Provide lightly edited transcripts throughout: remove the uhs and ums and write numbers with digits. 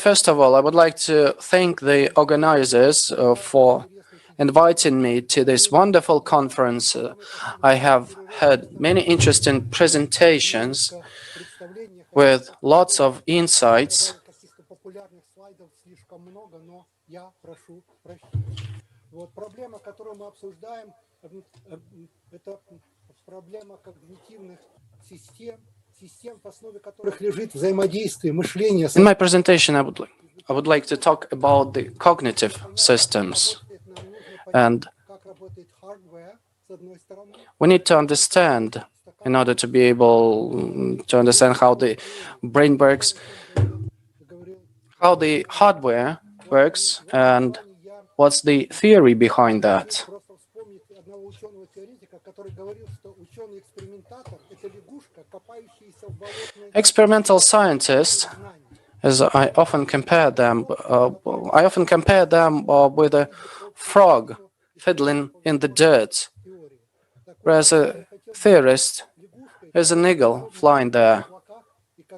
first of all, I would like to thank the organizers for inviting me to this wonderful conference. I have heard many interesting presentations with lots of insights. In my presentation, I would like to talk about the cognitive systems, and we need to understand, in order to be able to understand how the brain works, how the hardware works, and what's the theory behind that. Experimental scientists, as I often compare them with a frog fiddling in the dirt, whereas a theorist is an eagle flying there. Of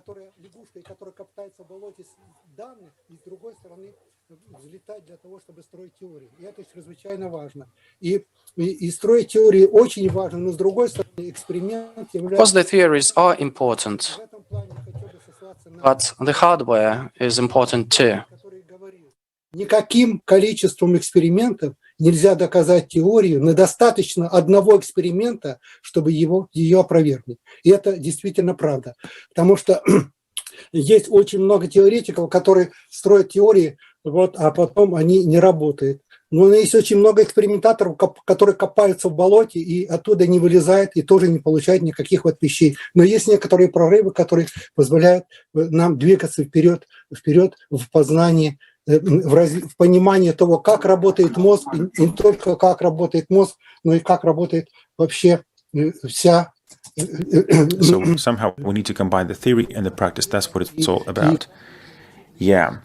course, the theories are important, but the hardware is important too. Никаким количеством экспериментов нельзя доказать теорию, но достаточно одного эксперимента, чтобы ее опровергнуть. И это действительно правда. Потому что есть очень много теоретиков, которые строят теории, а потом они не работают. Но есть очень много экспериментаторов, которые копаются в болоте и оттуда не вылезают и тоже не получают никаких вещей. Но есть некоторые прорывы, которые позволяют нам двигаться вперед в познании, в понимании того, как работает мозг, и не только как работает мозг, но и как работает вообще вся. So somehow we need to combine the theory and the practice. That's what it's all about. Yeah.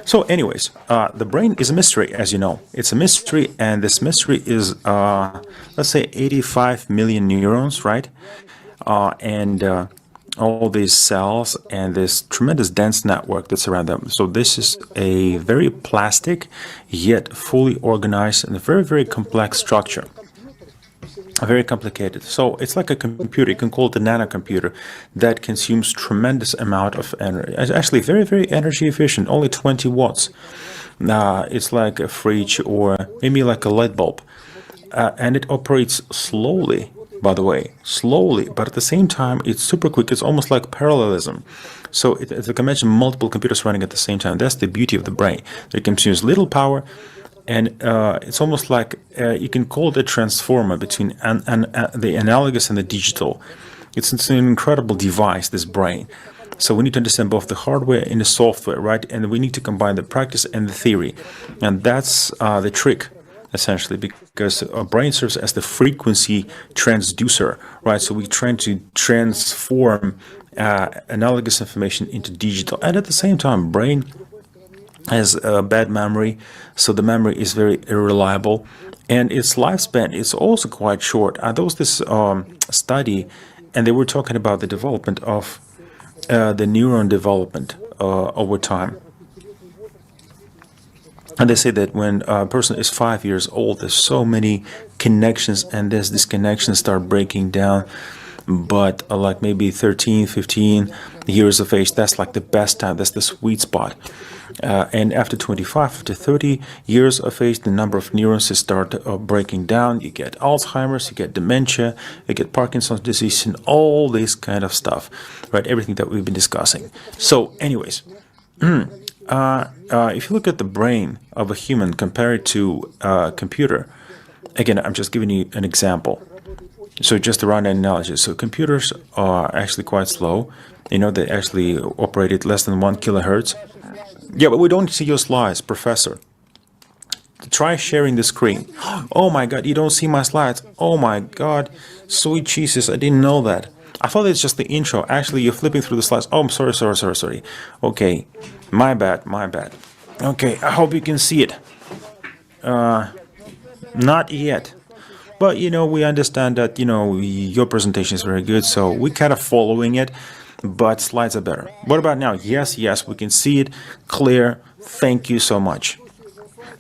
So anyways, the brain is a mystery, as you know. It's a mystery, and this mystery is, let's say, 85 million neurons, right? And all these cells and this tremendous dense network that's around them. So this is a very plastic, yet fully organized and a very, very complex structure. Very complicated. So it's like a computer. You can call it a nanocomputer that consumes tremendous amount of energy. It's actually very, very energy efficient, only 20 watts. It's like a fridge or maybe like a light bulb. And it operates slowly, by the way, slowly, but at the same time, it's super quick. It's almost like parallelism. So it's like I mentioned, multiple computers running at the same time. That's the beauty of the brain. It consumes little power. And it's almost like you can call it a transformer between the analogous and the digital. It's an incredible device, this brain. So we need to understand both the hardware and the software, right? And we need to combine the practice and the theory. And that's the trick, essentially, because our brain serves as the frequency transducer, right? So we're trying to transform analogous information into digital. And at the same time, brain has a bad memory, so the memory is very unreliable, and its lifespan is also quite short. There was this study, and they were talking about the development of the neuron development over time. And they say that when a person is 5 years old, there's so many connections, and as these connections start breaking down, but like maybe 13, 15 years of age, that's like the best time, that's the sweet spot. And after 25, after 30 years of age, the number of neurons start breaking down. You get Alzheimer's, you get dementia, you get Parkinson's disease, and all this kind of stuff, right? Everything that we've been discussing. So anyways, if you look at the brain of a human compared to a computer, again, I'm just giving you an example. So just to run an analogy, so computers are actually quite slow. You know, they actually operate at less than 1 kilohertz. Yeah, but we don't see your slides, Professor. Try sharing the screen. Oh my God, you don't see my slides. Oh my God, sweet Jesus, I didn't know that. I thought it's just the intro. Actually, you're flipping through the slides. Oh, I'm sorry. Okay, my bad. Okay, I hope you can see it. Not yet. But, you know, we understand that, you know, your presentation is very good, so we're kind of following it. but slides are better. What about now? Yes, we can see it clear. Thank you so much.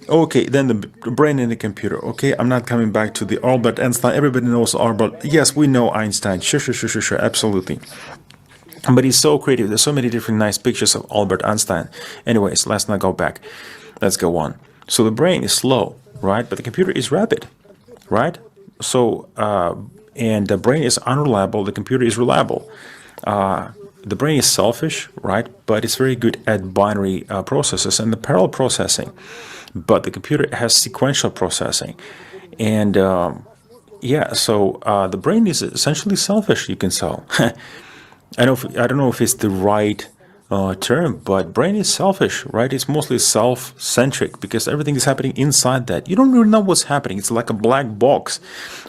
Okay, then the brain in the computer. Okay, I'm not coming back to the Albert Einstein. Everybody knows Albert. Yes, we know Einstein. Sure, absolutely. But he's so creative. There's so many different nice pictures of Albert Einstein. Anyways, let's not go back. Let's go on. So the brain is slow, right? But the computer is rapid, right? So, and the brain is unreliable. The computer is reliable. The brain is selfish, right? But it's very good at binary processes and the parallel processing. But the computer has sequential processing. And so the brain is essentially selfish, you can say. I don't know if it's the right term, but brain is selfish, right? It's mostly self-centric because everything is happening inside that. You don't really know what's happening. It's like a black box.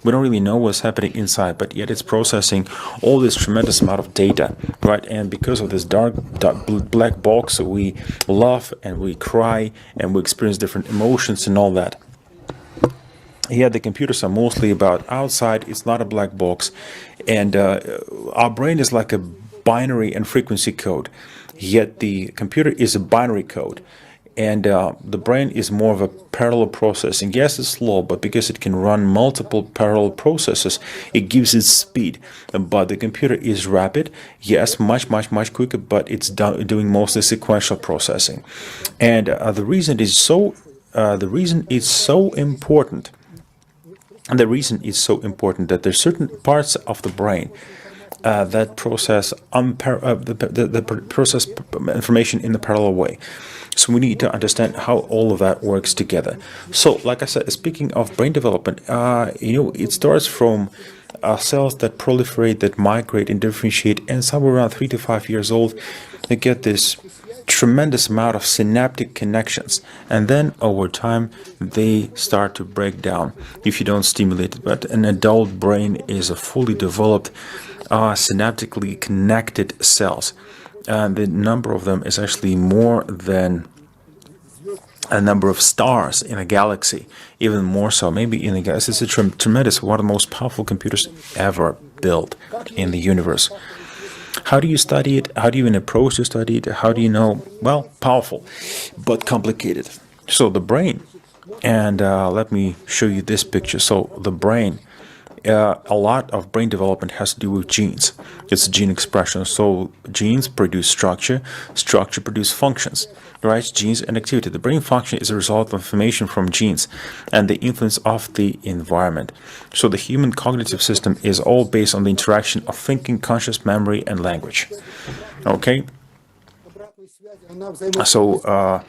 We don't really know what's happening inside, but yet it's processing all this tremendous amount of data, right? And because of this dark black box, we laugh and we cry and we experience different emotions and all that. Yeah, the computers are mostly about outside. It's not a black box. And our brain is like a binary and frequency code. Yet the computer is a binary code. And the brain is more of a parallel processing. Yes, it's slow, but because it can run multiple parallel processes, it gives it speed. But the computer is rapid. Yes, much quicker, but it's doing mostly sequential processing. And the reason it's so important. And the reason it's so important that there's certain parts of the brain that process process information in a parallel way. So we need to understand how all of that works together. So, like I said, speaking of brain development, it starts from cells that proliferate, that migrate and differentiate, and somewhere around 3 to 5 years old, they get this tremendous amount of synaptic connections, and then over time they start to break down if you don't stimulate it. But an adult brain is a fully developed synaptically connected cells, and the number of them is actually more than a number of stars in a galaxy, even more so, maybe in a galaxy. It's a tremendous, one of the most powerful computers ever built in the universe. How do you study it? How do you even approach to study it? How do you know? Well, powerful, but complicated. So the brain, and let me show you this picture. So the brain, a lot of brain development has to do with genes. It's gene expression. So genes produce structure, structure produce functions, right? Genes and activity. The brain function is a result of information from genes and the influence of the environment. So the human cognitive system is all based on the interaction of thinking, conscious memory, and language. Okay? So,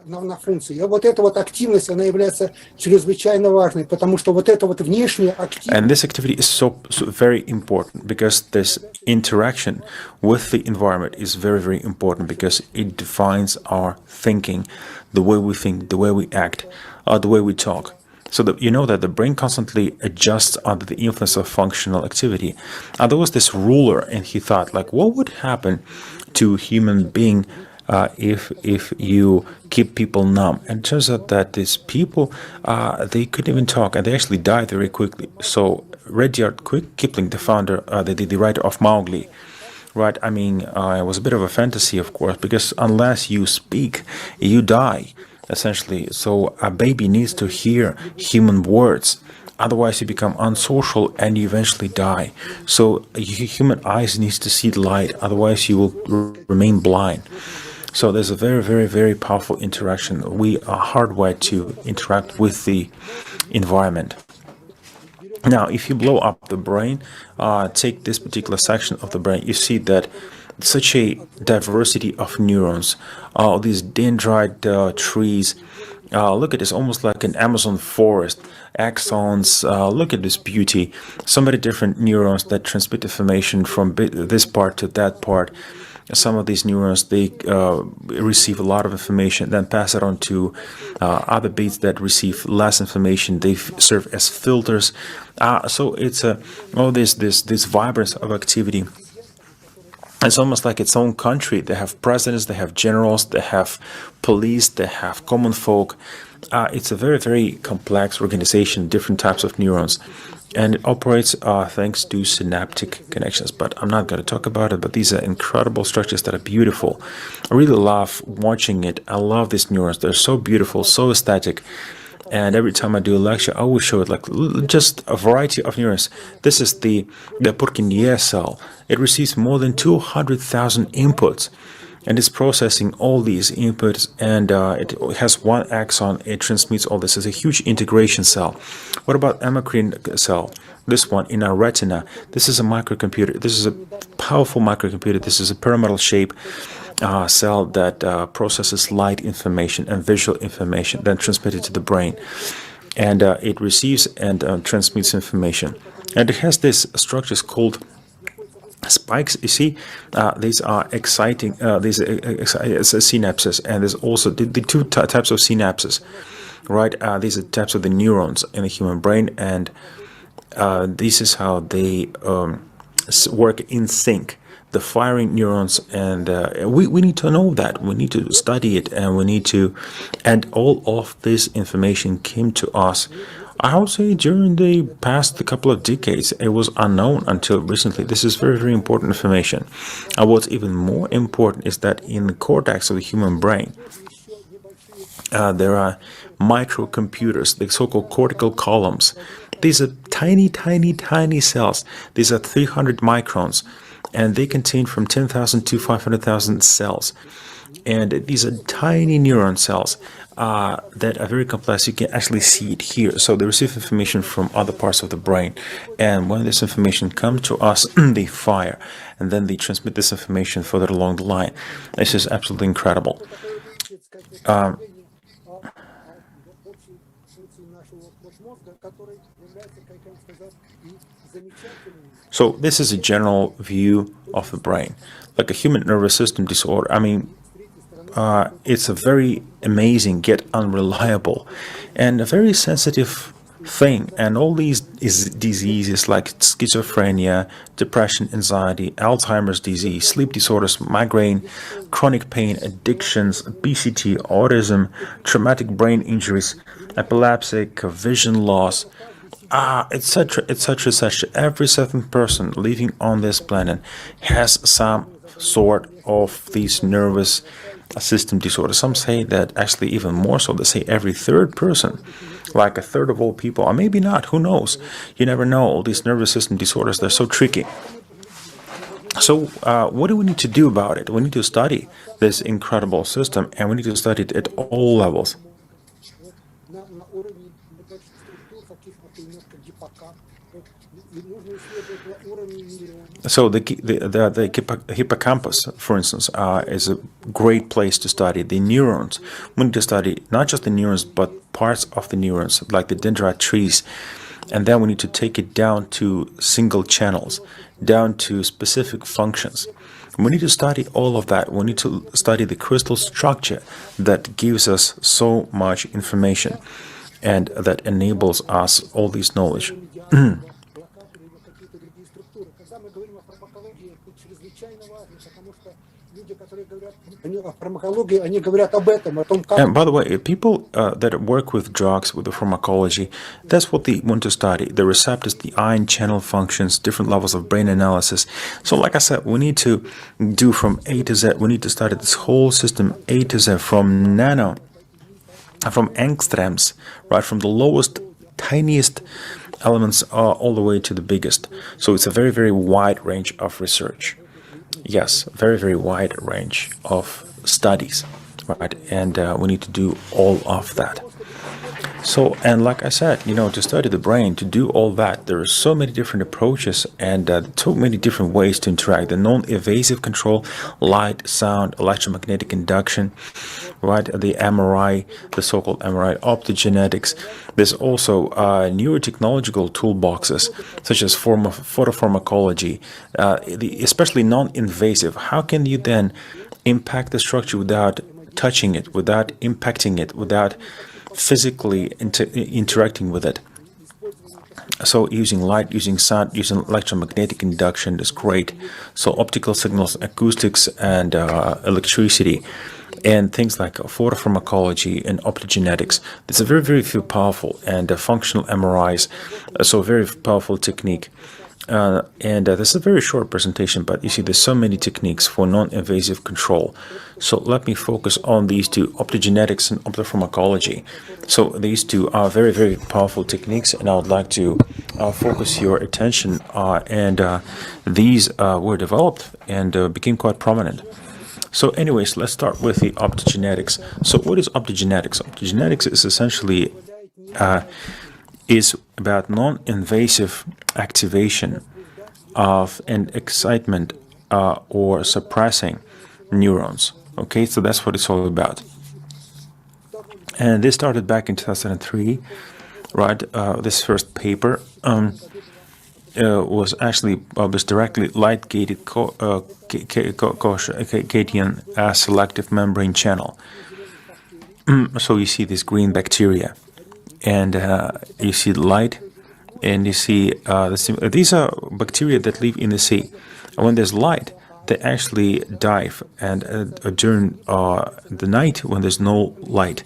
на функции. И вот эта вот активность, она является чрезвычайно важной, потому что вот эта вот внешняя активность... And this activity is so very important because this interaction with the environment is very important because it defines our thinking, the way we think, the way we act, the way we talk. So that you know that the brain constantly adjusts under the influence of functional activity. And there was this ruler, and he thought, like, what would happen to a human being if you keep people numb? And it turns out that these people, they couldn't even talk, and they actually died very quickly. So Rudyard Kipling, the founder, the writer of Mowgli, right? I mean, it was a bit of a fantasy, of course, because unless you speak, you die, essentially. So a baby needs to hear human words. Otherwise, you become unsocial and you eventually die. So human eyes needs to see the light. Otherwise, you will remain blind. So there's a very powerful interaction. We are hardwired to interact with the environment. Now, if you blow up the brain, take this particular section of the brain, you see that such a diversity of neurons, all these dendrite trees. Look at this, almost like an Amazon forest. Axons, look at this beauty. So many different neurons that transmit information from this part to that part. Some of these neurons, they receive a lot of information, then pass it on to other bits that receive less information. They serve as filters. So it's all this vibrance of activity. It's almost like its own country. They have presidents, they have generals, they have police, they have common folk, It's a very, very complex organization, different types of neurons, and it operates thanks to synaptic connections. But I'm not going to talk about it, but these are incredible structures that are beautiful. I really love watching it. I love these neurons. They're so beautiful, so aesthetic. And every time I do a lecture, I always show it like just a variety of neurons. This is the Purkinje cell. It receives more than 200,000 inputs, and it's processing all these inputs, and it has one axon. It transmits all this. It's a huge integration cell. What about endocrine cell? This one in our retina. This is a microcomputer. This is a powerful microcomputer. This is a pyramidal shape cell that processes light information and visual information, then transmitted to the brain. And it receives and transmits information. And it has these structures called spikes. You see, these are exciting, these synapses, and there's also the two types of synapses, right? These are types of the neurons in the human brain, and this is how they work in sync. The firing neurons, and we need to know that. We need to study it, and we need to, and all of this information came to us, I would say, during the past couple of decades. It was unknown until recently. This is very, very important information. And what's even more important is that in the cortex of the human brain, there are microcomputers, the so-called cortical columns. These are tiny, tiny, tiny cells. These are 300 microns, and they contain from 10,000 to 500,000 cells. And these are tiny neuron cells that are very complex. You can actually see it here. So they receive information from other parts of the brain. And when this information comes to us, they fire. And then they transmit this information further along the line. This is absolutely incredible. So this is a general view of the brain, like a human nervous system disorder. I mean, it's a very amazing yet unreliable and a very sensitive thing. And all these diseases like schizophrenia, depression, anxiety, Alzheimer's disease, sleep disorders, migraine, chronic pain, addictions, obesity, autism, traumatic brain injuries, epilepsy, vision loss, etc., etc., etc. Every seventh person living on this planet has some sort of these nervous system disorders. Some say that actually even more so. They say every third person, like a third of all people, or maybe not. Who knows? You never know. All these nervous system disorders, they're so tricky. So what do we need to do about it? We need to study this incredible system, and we need to study it at all levels. So the hippocampus, for instance, is a great place to study the neurons. We need to study not just the neurons, but parts of the neurons, like the dendrite trees. And then we need to take it down to single channels, down to specific functions. We need to study all of that. We need to study the crystal structure that gives us so much information and that enables us all this knowledge. And by the way, people that work with drugs, with the pharmacology, that's what they want to study. The receptors, the ion channel functions, different levels of brain analysis. So like I said, we need to do from A to Z. We need to study this whole system A to Z, from angstroms, right, from the lowest, tiniest elements all the way to the biggest. So it's a very, very wide range of research. Yes, very, very wide range of studies, right? And we need to do all of that. So, and like I said, to study the brain, to do all that, there are so many different approaches and so many different ways to interact. The non-invasive control, light, sound, electromagnetic induction, right? The MRI, the so-called MRI, optogenetics. There's also neurotechnological toolboxes, such as photopharmacology, especially non-invasive. How can you then impact the structure without touching it, without impacting it, without physically interacting with it? So using light, using sound, using electromagnetic induction is great. So optical signals, acoustics, and electricity. and things like photopharmacology and optogenetics. It's a very, very few powerful and functional MRIs, so very powerful technique. This is a very short presentation, but you see there's so many techniques for non-invasive control. So let me focus on these two, optogenetics and optopharmacology. So these two are very, very powerful techniques, and I would like to focus your attention. These were developed and became quite prominent. So anyways, let's start with the optogenetics. So what is optogenetics? Optogenetics is essentially is about non-invasive activation of an excitement or suppressing neurons. Okay, so that's what it's all about. And this started back in 2003, right? This first paper was actually published directly, light-gated Catian selective membrane channel. So you see this green bacteria, and you see light, and you see these are bacteria that live in the sea. When there's light, they actually dive, and during the night, when there's no light,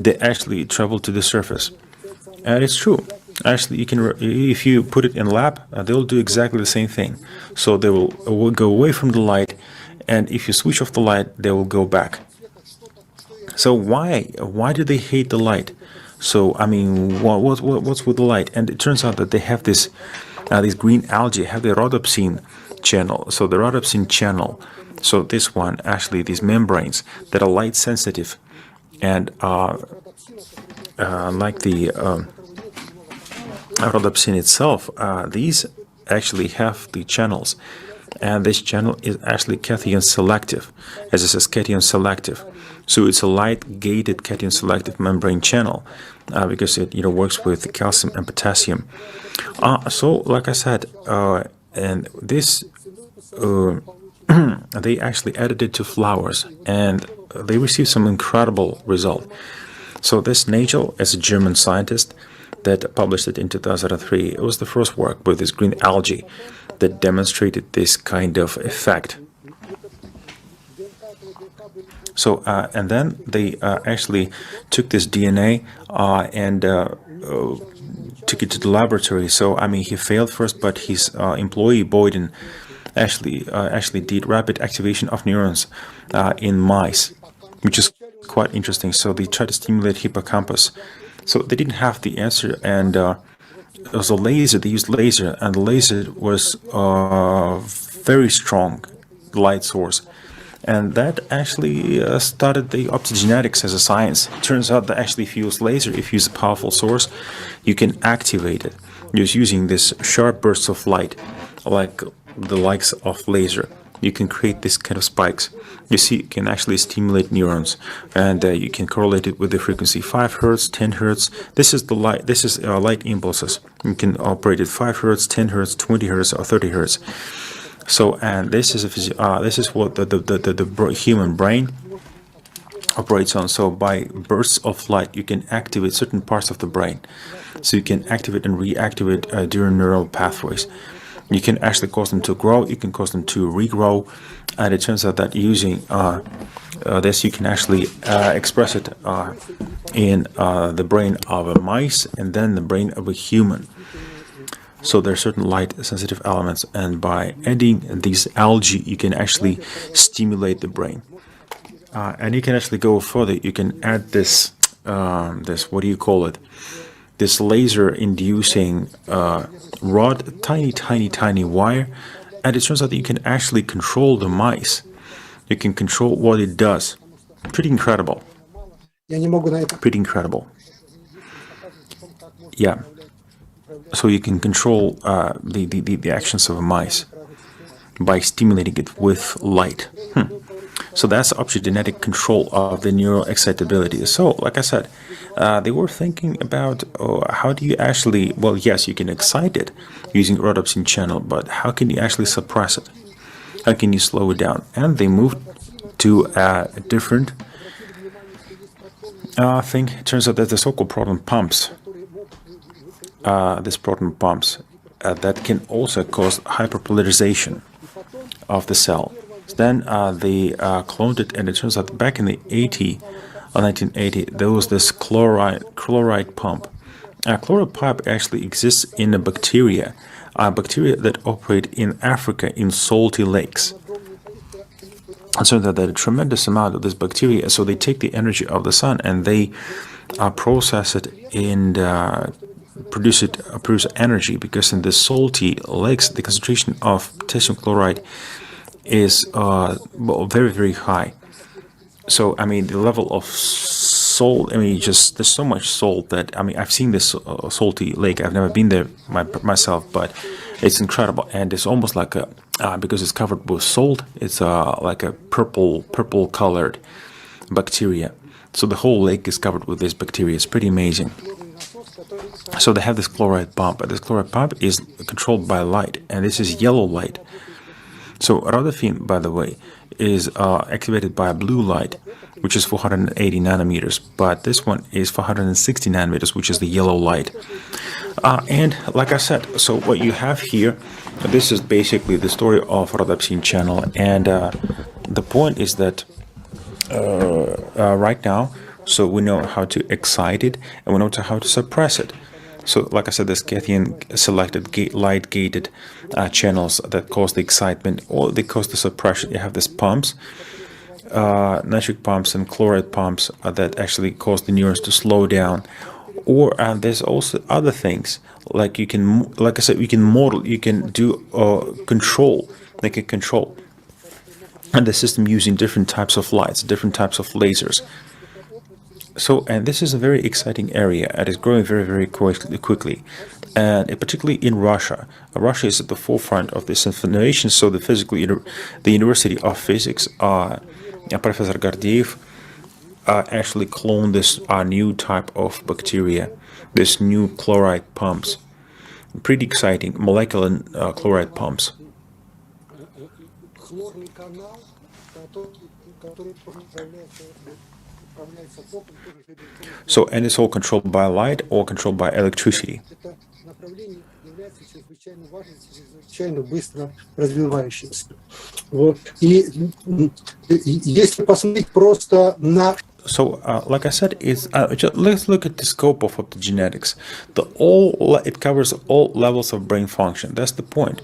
they actually travel to the surface. And it's true. Actually, you can, if you put it in lab, they'll do exactly the same thing. So they will go away from the light, and if you switch off the light, they will go back. So why do they hate the light? So I mean, what's with the light? And it turns out that they have this green algae, have the rhodopsin channel. So the rhodopsin channel, so this one, actually these membranes that are light sensitive, and like the rhodopsin itself, these actually have the channels, and this channel is actually cation selective, as it says, cation selective. So it's a light-gated cation selective membrane channel because it works with calcium and potassium. So like I said, and this they actually added it to flowers, and they received some incredible result. So this Nagel, as a German scientist that published it in 2003, it was the first work with this green algae that demonstrated this kind of effect. So, and then they actually took this DNA and took it to the laboratory. So, I mean, he failed first, but his employee, Boyden, actually did rapid activation of neurons in mice, which is quite interesting. So they tried to stimulate hippocampus. So they didn't have the answer, and it was a laser. They used laser, and the laser was very strong light source. And that actually started the optogenetics as a science. It turns out that actually if you use laser, if you use a powerful source, you can activate it just using this sharp bursts of light, like the likes of laser. You can create this kind of spikes. You see, you can actually stimulate neurons, and you can correlate it with the frequency 5 Hertz, 10 Hertz. This is the light. This is light impulses. You can operate at 5 Hertz, 10 Hertz, 20 Hertz, or 30 Hertz. So, and this is what the human brain operates on. So, by bursts of light, you can activate certain parts of the brain. So, you can activate and reactivate during neural pathways. You can actually cause them to grow. You can cause them to regrow, and it turns out that using this, you can actually express it in the brain of a mice and then the brain of a human. So there are certain light-sensitive elements, and by adding these algae, you can actually stimulate the brain. And you can actually go further. You can add this, what do you call it? This laser-inducing rod, tiny wire, and it turns out that you can actually control the mice. You can control what it does. Pretty incredible. Pretty incredible. Yeah. So you can control the actions of a mice by stimulating it with light. So that's optogenetic control of the neural excitability. So, like I said, they were thinking about how do you actually, well, yes, you can excite it using rhodopsin channel, but how can you actually suppress it? How can you slow it down? And they moved to a different thing. It turns out that the so-called proton pumps, these proton pumps, that can also cause hyperpolarization of the cell. then they cloned it, and it turns out back in the 1980, there was this chloride pump. Chloride pump actually exists in a bacteria that operate in Africa in salty lakes. And so that a tremendous amount of this bacteria, so they take the energy of the sun and they process it and produce energy, because in the salty lakes the concentration of potassium chloride is very, very high. So I mean the level of salt, I mean just there's so much salt that, I mean, I've seen this salty lake. I've never been there myself, but it's incredible, and it's almost like a because it's covered with salt, it's like a purple colored bacteria. So the whole lake is covered with this bacteria. It's pretty amazing. So they have this chloride pump, but this chloride pump is controlled by light, and this is yellow light. So Rodafine, by the way, is activated by a blue light, which is 480 nanometers, but this one is 460 nanometers, which is the yellow light. And like I said, so what you have here, this is basically the story of rhodopsin channel, and the point is that right now, so we know how to excite it, and we know how to suppress it. So, like I said, this Cathian selected light-gated channels that cause the excitement, or they cause the suppression. You have these pumps, nitric pumps and chloride pumps that actually cause the neurons to slow down. Or there's also other things, like you can, like I said, you can model, you can do control, like a control, and the system using different types of lights, different types of lasers. So, and this is a very exciting area, and it's growing very, very quickly, and particularly in Russia. Russia is at the forefront of this innovation. So, the University of Physics, Professor Gardiev, actually cloned this new type of bacteria, this new chloride pumps. Pretty exciting, molecular chloride pumps. So, and it's all controlled by light or controlled by electricity. Чрезвычайно быстро развивающимся. Вот. И если посмотреть просто на... So, like I said, let's look at the scope of optogenetics. It covers all levels of brain function. That's the point.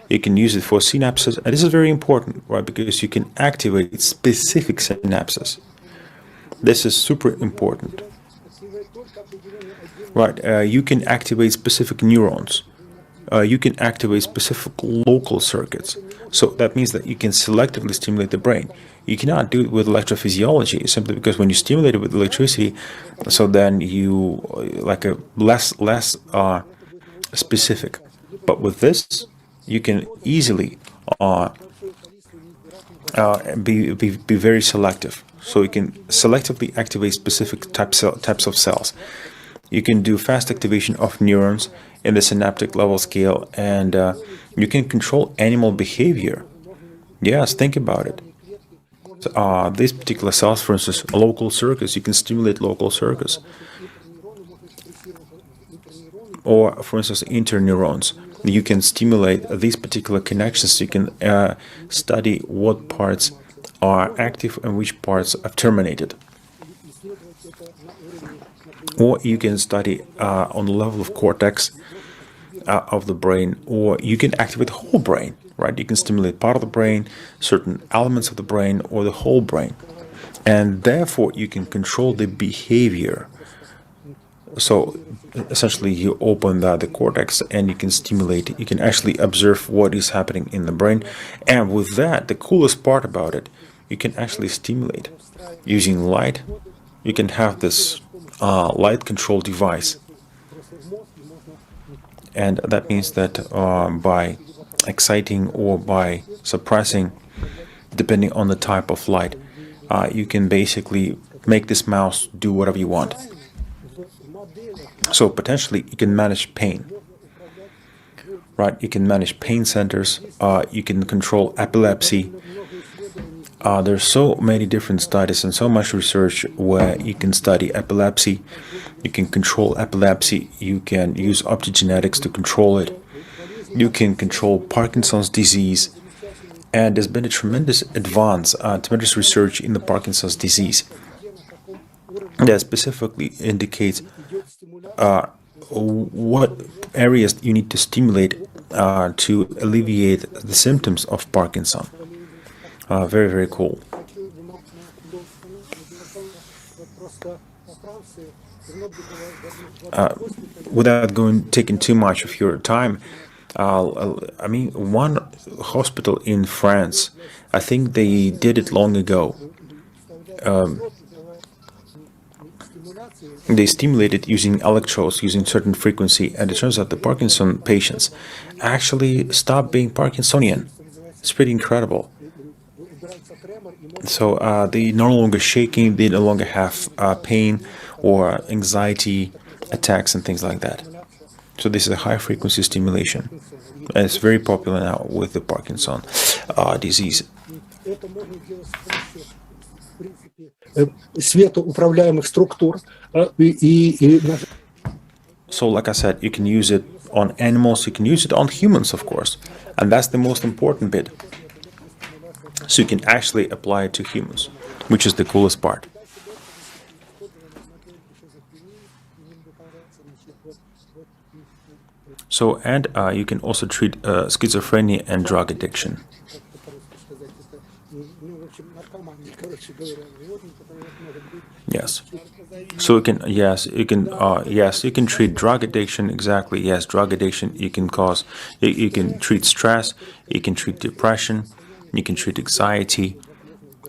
You can use it for synapses, and this is very important, right? Because you can activate specific synapses. This is super important, right? You can activate specific neurons. You can activate specific local circuits. So that means that you can selectively stimulate the brain. You cannot do it with electrophysiology, simply because when you stimulate it with electricity, so then you like a less specific. But with this, you can easily be very selective. So you can selectively activate specific types of cells. You can do fast activation of neurons in the synaptic level scale, and you can control animal behavior. Yes, think about it. So, these particular cells, for instance, local circuits, you can stimulate local circuits. Or, for instance, interneurons. You can stimulate these particular connections. You can study what parts are active and which parts are terminated. Or you can study on the level of cortex of the brain, or you can activate the whole brain, right? You can stimulate part of the brain, certain elements of the brain, or the whole brain. And therefore, you can control the behavior. So essentially, you open the cortex and you can stimulate, you can actually observe what is happening in the brain. And with that, the coolest part about it, you can actually stimulate using light. You can have this light control device. And that means that by exciting or by suppressing, depending on the type of light, you can basically make this mouse do whatever you want. So potentially you can manage pain, right? You can manage pain centers, you can control epilepsy. There's so many different studies and so much research where you can study epilepsy, you can control epilepsy, you can use optogenetics to control it, you can control Parkinson's disease, And there's been a tremendous advance, tremendous research in the Parkinson's disease that specifically indicates what areas you need to stimulate to alleviate the symptoms of Parkinson. Very, very cool. Without taking too much of your time, I mean, one hospital in France, I think they did it long ago. They stimulated using electrodes, using certain frequency, and it turns out the Parkinson patients actually stop being Parkinsonian. It's pretty incredible. So they no longer shaking, they no longer have pain or anxiety attacks and things like that. So this is a high frequency stimulation. And it's very popular now with the Parkinson disease. So like I said, you can use it on animals, you can use it on humans, of course. And that's the most important bit. So you can actually apply it to humans, which is the coolest part. So, and you can also treat schizophrenia and drug addiction. Yes. So you can, yes, you can treat drug addiction, exactly, yes, drug addiction, you can treat stress, you can treat depression, you can treat anxiety,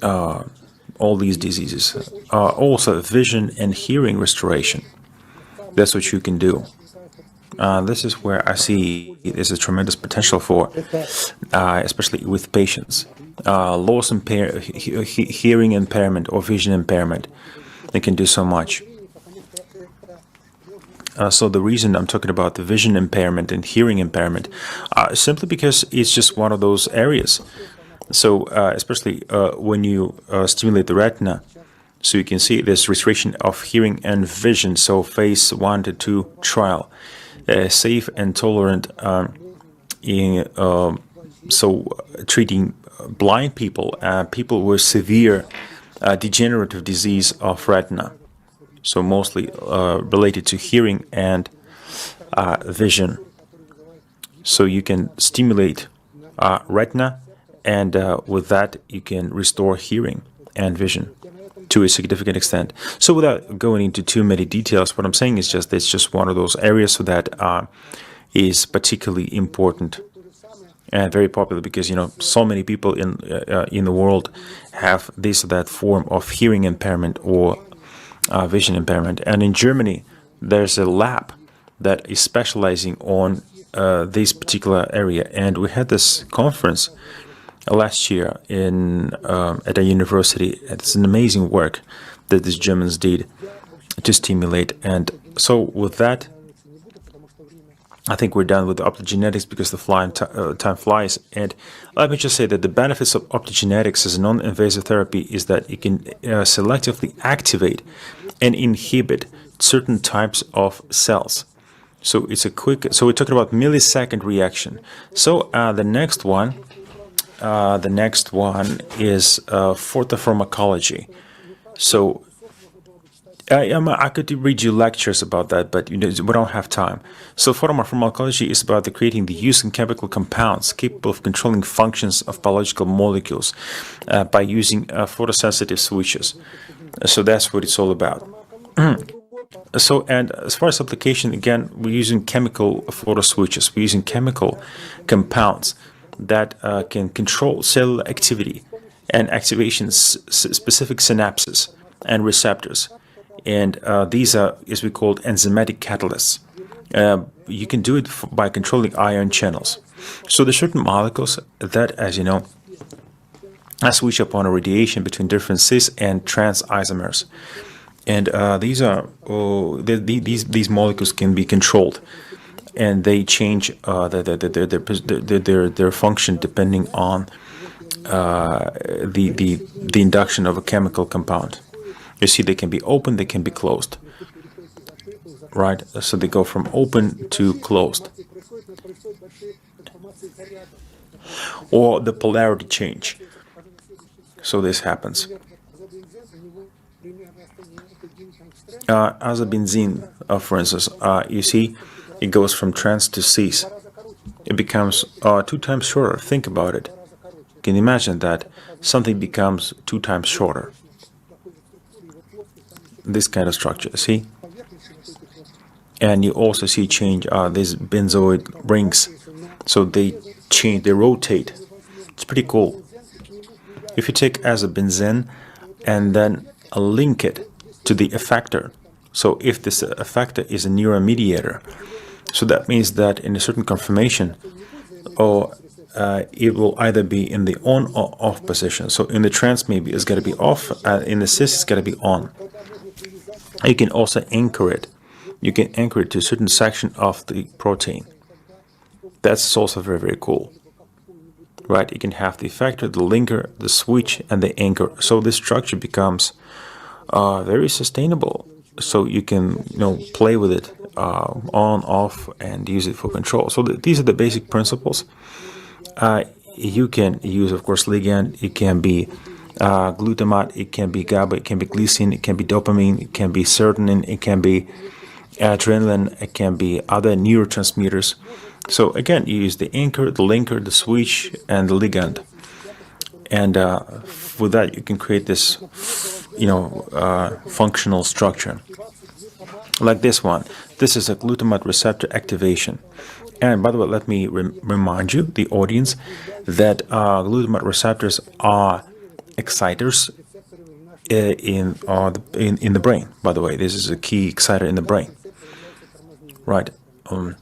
all these diseases. Also vision and hearing restoration. That's what you can do. This is where I see there's a tremendous potential for, especially with patients. Loss hearing impairment or vision impairment, they can do so much. So the reason I'm talking about the vision impairment and hearing impairment, simply because it's just one of those areas. So especially when you stimulate the retina, so you can see this restoration of hearing and vision. So phase 1 to 2 trial. Safe and tolerant so treating blind people, people with severe degenerative disease of retina, so mostly related to hearing and vision. So you can stimulate retina, and with that you can restore hearing and vision to a significant extent. So without going into too many details, what I'm saying is just it's just one of those areas that is particularly important and very popular because, you know, so many people in the world have this or that form of hearing impairment or vision impairment. And in Germany, there's a lab that is specializing on this particular area. And we had this conference last year at a university. It's an amazing work that these Germans did to stimulate. And so with that, I think we're done with the optogenetics because the time flies. And let me just say that the benefits of optogenetics as a non-invasive therapy is that it can selectively activate and inhibit certain types of cells. So it's a quick, so we're talking about millisecond reaction. So the next one is Photopharmacology. So I could read you lectures about that, but we don't have time. So Photopharmacology is about creating the use of chemical compounds capable of controlling functions of biological molecules by using photosensitive switches. So that's what it's all about. So, and as far as application, again, we're using chemical photo switches. We're using chemical compounds that can control cellular activity and activation specific synapses and receptors. And these are, as we call, enzymatic catalysts. You can do it by controlling ion channels. So there's certain molecules that, as you know, switch upon a radiation between different cis and trans isomers. And these these molecules can be controlled, and they change their function depending on the induction of a chemical compound. You see, they can be open, they can be closed, right? So they go from open to closed. or the polarity change. So this happens. Azabenzine, for instance, you see, it goes from trans to cis. It becomes 2 times shorter. Think about it. Can you imagine that something becomes 2 times shorter? This kind of structure, see? And you also see change these benzoid rings. So they change, they rotate. It's pretty cool. If you take azabenzene and then link it to the effector, so if this effector is a neuromediator, so that means that in a certain conformation, or it will either be in the on or off position. So in the trans maybe it's got to be off, in the cis it's got to be on. You can also anchor it. You can anchor it to a certain section of the protein. That's also very, very cool. Right? You can have the effector, the linker, the switch, and the anchor. So this structure becomes very sustainable. So you can, play with it on, off, and use it for control. So these are the basic principles. You can use, of course, ligand. It can be glutamate, it can be GABA, it can be glycine, it can be dopamine, it can be serotonin, it can be adrenaline, it can be other neurotransmitters. So again, you use the anchor, the linker, the switch, and the ligand. And with that, you can create this, functional structure. Like this one. This is a glutamate receptor activation. And by the way, let me remind you, the audience, that glutamate receptors are exciters in the brain. By the way, this is a key exciter in the brain. Right. And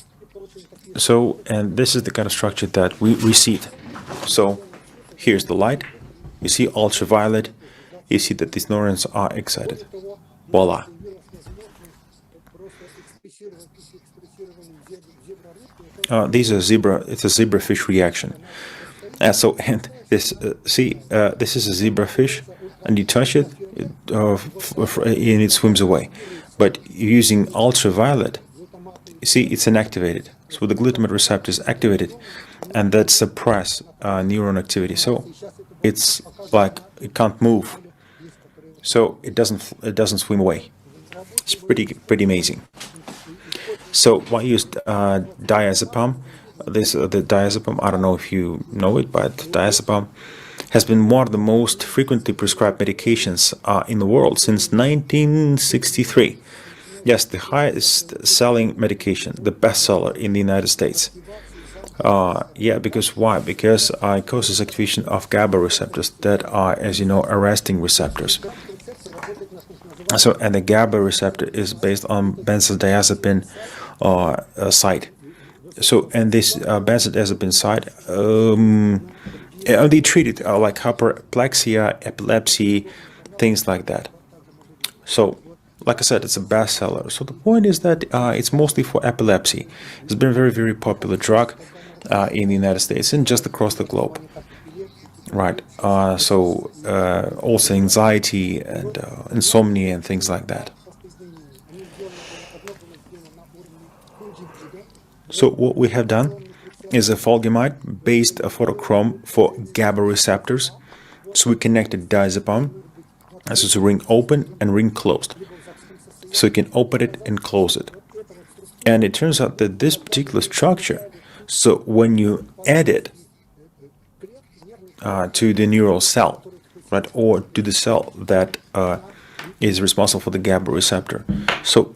this is the kind of structure that we see it. So here's the light. You see ultraviolet. You see that these neurons are excited. Voila. These are it's a zebrafish reaction. This is a zebrafish, and you touch it, and it swims away. But using ultraviolet, you see, it's inactivated. So the glutamate receptor is activated, and that suppress neuron activity. So it's like it can't move. So it doesn't swim away. It's pretty amazing. So I used Diazepam. The Diazepam, I don't know if you know it, but Diazepam has been one of the most frequently prescribed medications in the world since 1963. Yes, the highest selling medication, the bestseller in the United States. Because why? Because it causes activation of GABA receptors that are, as you know, arresting receptors. So, and the GABA receptor is based on benzodiazepine site. So, and this benzodiazepine site, they treat it like hyperplexia, epilepsy, things like that. So, like I said, it's a bestseller. So the point is that it's mostly for epilepsy. It's been a very, very popular drug in the United States and just across the globe. Right. Also anxiety and insomnia and things like that. So what we have done is a fulgimide-based photochrome for GABA receptors. So we connected diazepam. So it's a ring open and ring closed. So you can open it and close it. And it turns out that this particular structure, so when you add it to the neural cell, right, or to the cell that is responsible for the GABA receptor, so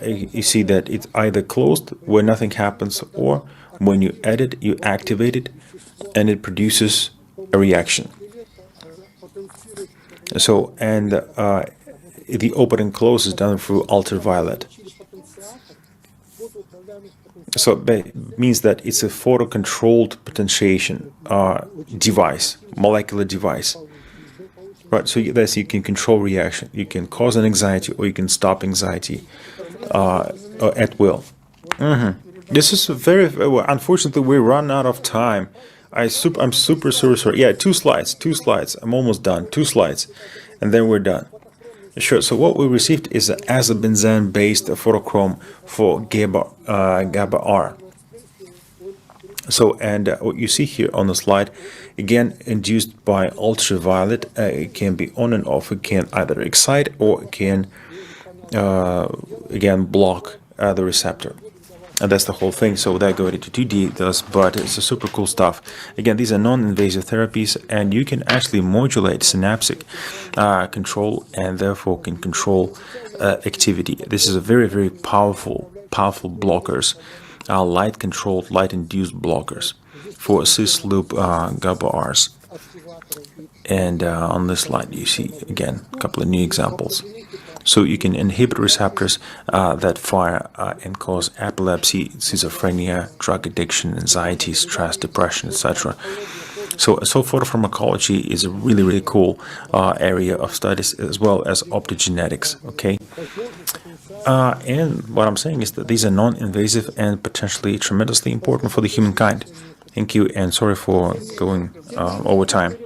you see that it's either closed where nothing happens, or when you add it, you activate it, and it produces a reaction. So, and the open and close is done through ultraviolet. So that means that it's a photo-controlled potentiation device, molecular device. Right, so you can control reaction. You can cause an anxiety, or you can stop anxiety at will. This is very, unfortunately, we run out of time. I'm super sorry. Yeah, two slides. I'm almost done. 2 slides, and then we're done. Sure. So what we received is an azabenzene-based photochrome for GABA-R. So, and what you see here on the slide, again, induced by ultraviolet, it can be on and off. It can either excite or it can, again, block the receptor. And that's the whole thing. So without going into too details, but it's a super cool stuff. Again, these are non-invasive therapies, and you can actually modulate synaptic control, and therefore can control activity. This is a very, very powerful blockers, light-controlled, light-induced blockers for cis-loop GABA-Rs. And on this slide, you see again a couple of new examples. So you can inhibit receptors that fire and cause epilepsy, schizophrenia, drug addiction, anxiety, stress, depression, etc. So photopharmacology is a really, really cool area of studies, as well as optogenetics. Okay, and what I'm saying is that these are non-invasive and potentially tremendously important for the humankind. Thank you, and sorry for going over time.